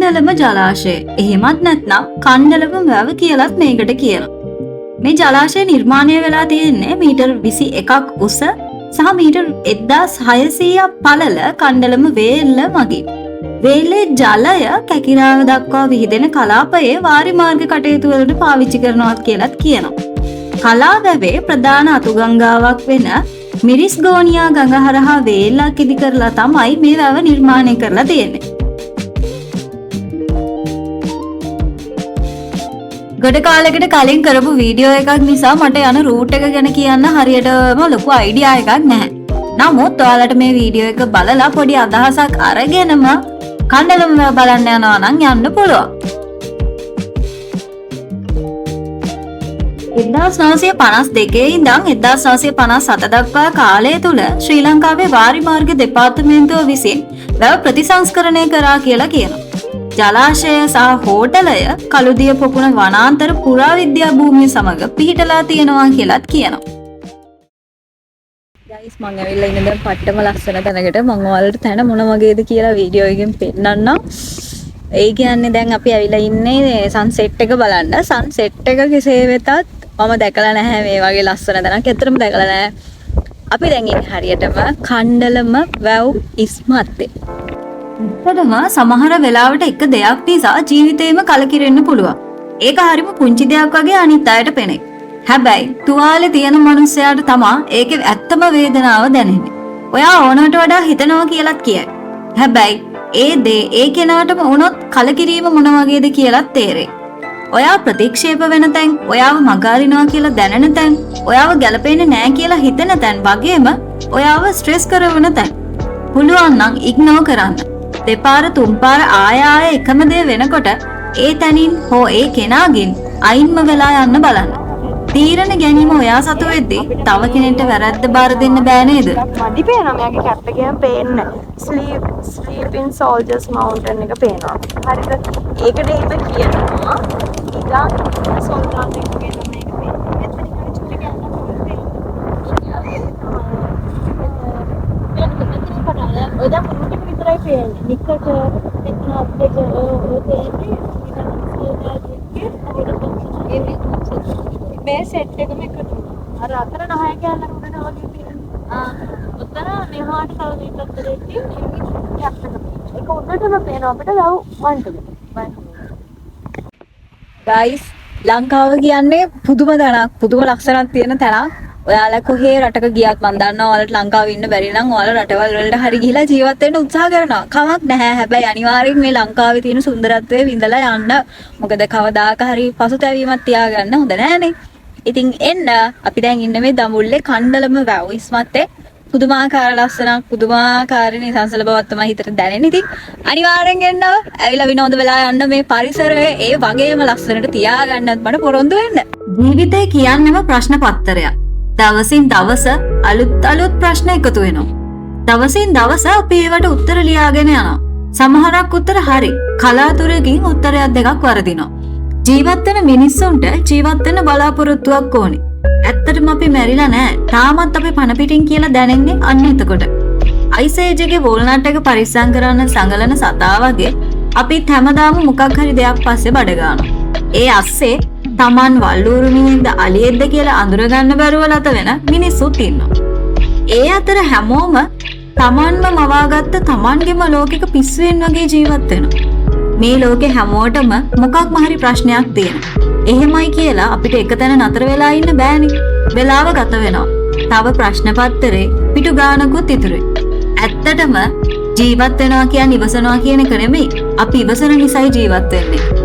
කණ්ඩලම ජලාශය. එහෙමත් නැත්නම් කණ්ඩලම වැව කියලත් මේකට කියනවා. මේ ජලාශය නිර්මාණය වෙලා තියෙන්නේ මීටර් 21ක් උස සහ මීටර් 1600ක් පළල කණ්ඩලම වේල්ල මගින්. වේලේ ජලය කැකිරාව දක්වා විහිදෙන කලාපයේ වාරිමාර්ග කටයුතු වලට පාවිච්චි කරනවත් කියලත් කියනවා. කලාවැවේ ප්‍රධාන අතුගංගාවක් වෙන මිරිස්ගෝනියා ගඟ හරහා වේල්ලක් ඉදි කරලා තමයි මේ වැව නිර්මාණය කරලා තියෙන්නේ. ගොඩ කාලෙකට කලින් කරපු වීඩියෝ එකක් නිසා මට යන රූට් එක ගැන කියන්න හරියටම ලොකු අයිඩියා එකක් නැහැ. නමුත් ඔයාලට මේ වීඩියෝ එක බලලා පොඩි අදහසක් අරගෙනම කණ්ඩලම වැව බලන්න යනවා නම් යන්න පුළුවන්. 1952 ඉඳන් 1957 දක්වා කාලය තුල ශ්‍රී ලංකාවේ වාරිමාර්ග දෙපාර්තමේන්තුව විසින් වැව ප්‍රතිසංස්කරණය කරා කියලා කියනවා. ජලාශය සහ හෝටලය කළුදිය පොකුණ වනාන්තර පුරාවිද්‍යා භූමිය සමග පිහිටලා තියෙනවා කියලාත් කියනවා. ගයිස් මම ඇවිල්ලා ඉන්න දැන් පට්ටම ලස්සන තැනකට මම ඔයාලට තැන මොන වගේද කියලා වීඩියෝ එකෙන් පෙන්නන්නම්. ඒ කියන්නේ දැන් අපි ඇවිල්ලා ඉන්නේ සන්සෙට් එක බලන්න. සන්සෙට් එක කෙසේ වෙතත් මම දැකලා නැහැ මේ වගේ ලස්සන තැනක්. ඇත්තටම දැකලා නැහැ. අපි දැන් ඉන්නේ හරියටම කණ්ඩලම වැව් ඉස්මත්තේ. ඇත්තටම සමහර වෙලාවට එක දෙයක් නිසා ජීවිතේම කලකිරෙන්න පුළුවන්. ඒක හරිම පුංචි දෙයක් වගේ අනිත් අයට පෙනේ. හැබැයි තුවාලේ තියෙන මිනිස්සයාට තමයි ඒකේ ඇත්තම වේදනාව දැනෙන්නේ. ඔයා ඕනකට වඩා හිතනවා කියලාත් කියයි. හැබැයි ඒ දේ ඒ කෙනාටම වුණොත් කලකිරීම මොන වගේද කියලාත් තේරෙයි. ඔයා ප්‍රතික්ෂේප වෙන තැන්, ඔයාව මගහරිනවා කියලා දැනෙන තැන්, ඔයාව ගැලපෙන්නේ නැහැ කියලා හිතෙන තැන් වගේම ඔයාව ස්ට්‍රෙස් කරවන තැන්. පුළුවන් නම් ඉග්නෝර් කරන්න. දෙපාර තුන්පාර ආය එකම දේ වෙනකොට ඒ තැනින් හෝ ඒ කෙනාගෙන් අයින්ම වෙලා යන්න බලන්න. තීරණ ගැනීම ඔයා සතු වෙද්දී තව කෙනෙක්ට වැරද්ද බාර දෙන්න බෑ නේද? මඩි පේනවා මගේ කැප් එකෙන් පේන්නේ. sleep in soldiers mountain එක පේනවා. හරිද? ඒකට එහෙම කියනවා. ඊගා සොල්දාත් එක පේනවා මේක පේනවා. එතන ඉන්න චුටි කියන්න ඔය දැන් පුරුටි විතරයි පේන්නේ. නිකට එතන අප්ඩේට් මේ සෙට් එකම එකතු අර අතර නහය කියලා උඩට වගේ තියෙනවා. උතර මෙහාට තව දෙකක් දෙකකින් කැප් එක. ඒක උඩටම පේනවා අපිට ලව් වන්ටද. ගයිස් ලංකාව කියන්නේ පුදුම තැනක්, පුදුම ලක්ෂණක් තියෙන තැනක්. ඔයාලා කොහේ රටක ගියත් මම දන්නවා ඔයාලට ලංකාවේ ඉන්න බැරි නම් ඔයාලා රටවල් වලට හරි ගිහිලා ජීවත් වෙන්න උත්සාහ කරනවා. කමක් නැහැ. හැබැයි අනිවාර්යෙන් මේ ලංකාවේ තියෙන සුන්දරත්වය විඳලා යන්න. මොකද කවදාක හරි පසුතැවීමක් තියාගන්න හොඳ නැහැනේ. ඉතින් එන්න අපි දැන් ඉන්නේ මේ දඹුල්ලේ කණ්ඩලම වැව් ඉස්මත්තේ. පුදුමාකාර ලස්සනක්, පුදුමාකාර නිසංසල බවක් තමයි හිතට දැනෙන්නේ. ඉතින් අනිවාර්යෙන් එන්න ඇවිල්ලා විනෝද වෙලා යන්න මේ පරිසරය ඒ වගේම ලස්සනට තියාගන්නත් මට පොරොන්දු වෙන්න. ජීවිතේ කියන්නේම ප්‍රශ්න පත්‍රයක්. දවසින් දවස අලුත් ප්‍රශ්න එකතු වෙනවා. දවසින් දවස අපි ඒවට උත්තර ලියාගෙන යනවා. සමහරක් උත්තර හරි, කලාතුරකින් උත්තරයක් දෙකක් වරදිනවා. ජීවත් වෙන මිනිස්සුන්ට ජීවත් වෙන්න බලාපොරොත්තුවක් ඕනේ. ඇත්තටම අපි මැරිලා නැහැ. තාමත් අපි පණ පිටින් කියලා දැනෙන්නේ අන්න එතකොට. අයිස් ඒජ් එකේ වෝල්නට් එක පරිස්සම් කරන්න සංගලන සතා වගේ අපිත් හැමදාම මොකක් හරි දෙයක් පස්සේ බඩ ගන්නවා. ඒ අස්සේ Taman වල්ලූරුණින්ද අලියෙක්ද කියලා අඳුරගන්න බැරුව ලත වෙන මිනිස්සුත් ඉන්නවා. ඒ අතර හැමෝම Tamanම මවාගත්ත Tamanගේම ලෝකෙක පිස්සුවෙන් වගේ ජීවත් වෙනවා. මේ ලෝකේ හැමෝටම මොකක්ම හරි ප්‍රශ්නයක් තියෙනවා. එහෙමයි කියලා අපිට එකතැන නතර වෙලා ඉන්න බෑනේ. වෙලාව ගත වෙනවා. තව ප්‍රශ්න පත්‍රේ පිටු ගානකුත් ඉතුරුයි. ඇත්තටම ජීවත් වෙනවා කියන්නේ ඉවසනවා කියන එක නෙමෙයි. අපි ඉවසන නිසායි ජීවත් වෙන්නේ.